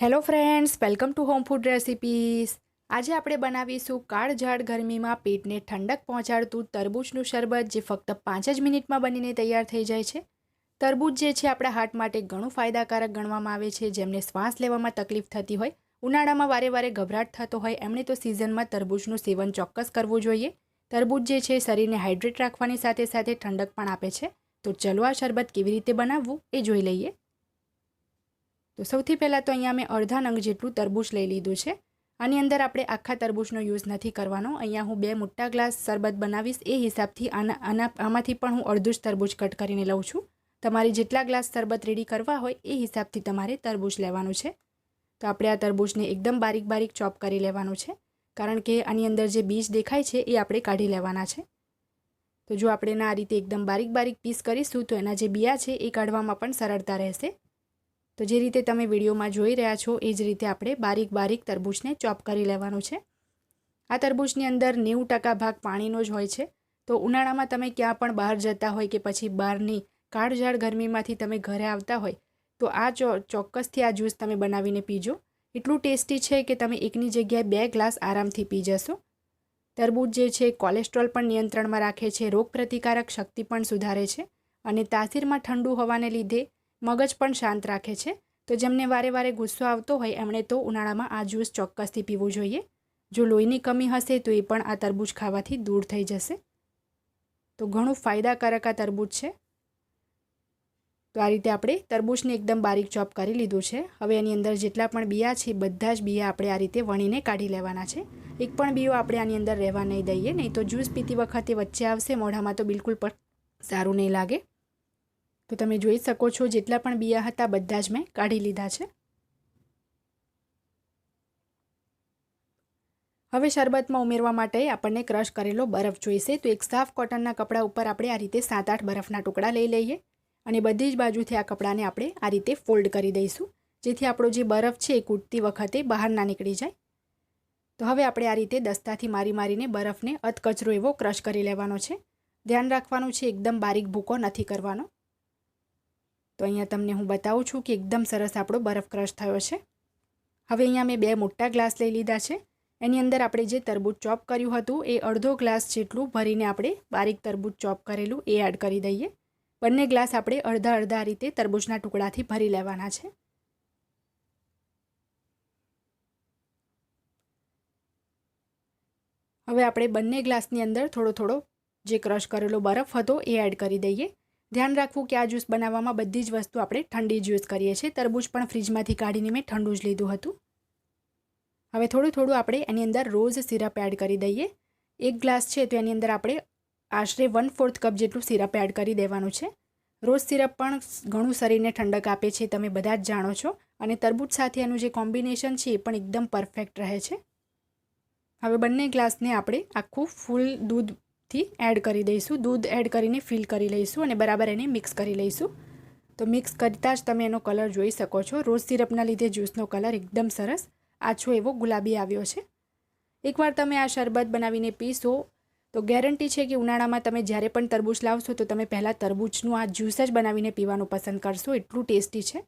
Hello friends, welcome to home food recipes. આજે આપણે બનાવીશું કાળઝાળ ગરમીમાં પેટને ઠંડક પહોંચાડતું તરબૂચનું શરબત, જે ફક્ત 5 જ મિનિટમાં બનીને તૈયાર થઈ જાય છે। તરબૂચ જે છે આપણા હાર્ટ માટે ઘણું ફાયદાકારક ગણવામાં આવે છે। જેમને શ્વાસ લેવામાં તકલીફ થતી હોય, ઉનાળામાં વારે વારે ગભરાટ થતો હોય, એમણે તો સિઝનમાં તરબૂચનું સેવન ચોક્કસ કરવું જોઈએ। તરબૂચ જે છે શરીરને હાઇડ્રેટ રાખવાની સાથે સાથે ઠંડક પણ આપે છે। તો ચલો આ શરબત કેવી રીતે બનાવવું એ જોઈ લઈએ। તો સૌથી પહેલાં તો અહીંયા મેં અડધા નંગ જેટલું તરબૂચ લઈ લીધું છે। આની અંદર આપણે આખા તરબૂચનો યુઝ નથી કરવાનો। અહીંયા હું 2 મોટા ગ્લાસ શરબત બનાવીશ એ હિસાબથી આમાંથી પણ હું અડધું જ તરબૂચ કટ કરીને લઉં છું। તમારે જેટલા ગ્લાસ શરબત રેડી કરવા હોય એ હિસાબથી તમારે તરબૂચ લેવાનું છે। તો આપણે આ તરબૂચને એકદમ બારીક બારીક ચોપ કરી લેવાનું છે, કારણ કે આની અંદર જે બીજ દેખાય છે એ આપણે કાઢી લેવાના છે। તો જો આપણે આ રીતે એકદમ બારીક બારીક પીસ કરીશું તો એના જે બિયા છે એ કાઢવામાં પણ સરળતા રહેશે। તો જે રીતે તમે વિડીયોમાં જોઈ રહ્યા છો એ જ રીતે આપણે બારીક બારીક તરબૂચને ચોપ કરી લેવાનું છે। આ તરબૂચની અંદર 90% ભાગ પાણીનો જ હોય છે। તો ઉનાળામાં તમે ક્યાં પણ બહાર જતા હોય કે પછી બહારની કાળઝાળ ગરમીમાંથી તમે ઘરે આવતા હોય તો આ ચોક્કસથી આ જ્યુસ તમે બનાવીને પીજો। એટલું ટેસ્ટી છે કે તમે એકની જગ્યાએ 2 ગ્લાસ આરામથી પી જશો। તરબૂચ જે છે કોલેસ્ટ્રોલ પણ નિયંત્રણમાં રાખે છે, રોગપ્રતિકારક શક્તિ પણ સુધારે છે અને તાસીરમાં ઠંડુ હોવાને લીધે મગજ પણ શાંત રાખે છે। તો જેમને વારે વારે ગુસ્સો આવતો હોય એમણે તો ઉનાળામાં આ જ્યુસ ચોક્કસથી પીવું જોઈએ। જો લોહીની કમી હશે તો એ પણ આ તરબૂચ ખાવાથી દૂર થઈ જશે। તો ઘણું ફાયદાકારક આ તરબૂચ છે। તો આ રીતે આપણે તરબૂચને એકદમ બારીક ચોપ કરી લીધું છે। હવે એની અંદર જેટલા પણ બિયા છે બધા જ બિયા આપણે આ રીતે વણીને કાઢી લેવાના છે। એક પણ બીયો આપણે આની અંદર રહેવા નહીં દઈએ, નહીં તો જ્યુસ પીતી વખતે વચ્ચે આવશે મોઢામાં તો બિલકુલ પણ સારું નહીં લાગે। તો તમે જોઈ શકો છો જેટલા પણ બિયા હતા બધા જ મેં કાઢી લીધા છે। હવે શરબતમાં ઉમેરવા માટે આપણને ક્રશ કરેલો બરફ જોઈશે। તો એક સાફ કોટનના કપડા ઉપર આપણે આ રીતે 7-8 બરફના ટુકડા લઈ લઈએ અને બધી જ બાજુથી આ કપડાને આપણે આ રીતે ફોલ્ડ કરી દઈશું, જેથી આપણો જે બરફ છે એ કૂટતી વખતે બહાર ના નીકળી જાય। તો હવે આપણે આ રીતે દસ્તાથી મારી મારીને બરફને અધકચરો એવો ક્રશ કરી લેવાનો છે। ધ્યાન રાખવાનું છે એકદમ બારીક ભૂકો નથી કરવાનો। તો અહીંયા તમને હું બતાવું છું કે એકદમ સરસ આપણો બરફ ક્રશ થયો છે। હવે અહીંયા મેં 2 મોટા ગ્લાસ લઈ લીધા છે। એની અંદર આપણે જે તરબૂચ ચોપ કર્યું હતું એ અડધો ગ્લાસ જેટલું ભરીને આપણે બારીક તરબૂચ ચોપ કરેલું એ એડ કરી દઈએ। બંને ગ્લાસ આપણે અડધા અડધા રીતે તરબૂચના ટુકડાથી ભરી લેવાના છે। હવે આપણે બંને ગ્લાસની અંદર થોડો થોડો જે ક્રશ કરેલો બરફ હતો એ એડ કરી દઈએ। ધ્યાન રાખવું કે આ જ્યુસ બનાવવામાં બધી જ વસ્તુ આપણે ઠંડી જ યુઝ કરીએ છીએ। તરબૂચ પણ ફ્રીજમાંથી કાઢીને મેં ઠંડુ જ લીધું હતું। હવે થોડું થોડું આપણે એની અંદર રોઝ સિરપ એડ કરી દઈએ। 1 ગ્લાસ છે તો એની અંદર આપણે આશરે 1/4 કપ જેટલું સિરપ એડ કરી દેવાનું છે। રોઝ સિરપ પણ ઘણું શરીરને ઠંડક આપે છે, તમે બધા જ જાણો છો, અને તરબૂચ સાથે એનું જે કોમ્બિનેશન છે એ પણ એકદમ પરફેક્ટ રહે છે। હવે બંને ગ્લાસને આપણે આખું ફૂલ દૂધથી એડ કરી દઈશું। દૂધ એડ કરીને ફિલ કરી લઈશું અને બરાબર એને મિક્સ કરી લઈશું। તો મિક્સ કરતાં જ તમે એનો કલર જોઈ શકો છો। રોઝ સિરપના લીધે જ્યુસનો કલર એકદમ સરસ આછો એવો ગુલાબી આવ્યો છે। એકવાર તમે આ શરબત બનાવીને પીશો તો ગેરંટી છે કે ઉનાળામાં તમે જ્યારે પણ તરબૂચ લાવશો તો તમે પહેલાં તરબૂચનું આ જ્યુસ જ બનાવીને પીવાનું પસંદ કરશો, એટલું ટેસ્ટી છે।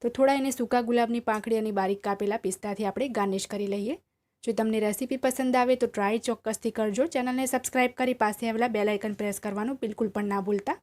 તો થોડા એને સૂકા ગુલાબની પાંખડી અને બારીક કાપેલા પિસ્તાથી આપણે ગાર્નિશ કરી લઈએ। જો તમને રેસીપી પસંદ આવે તો ટ્રાય ચોક્કસથી કરજો। ચેનલને સબસ્ક્રાઇબ કરી પાસે આવેલા બેલ આઇકન પ્રેસ કરવાનું બિલકુલ પણ ના ભૂલતા।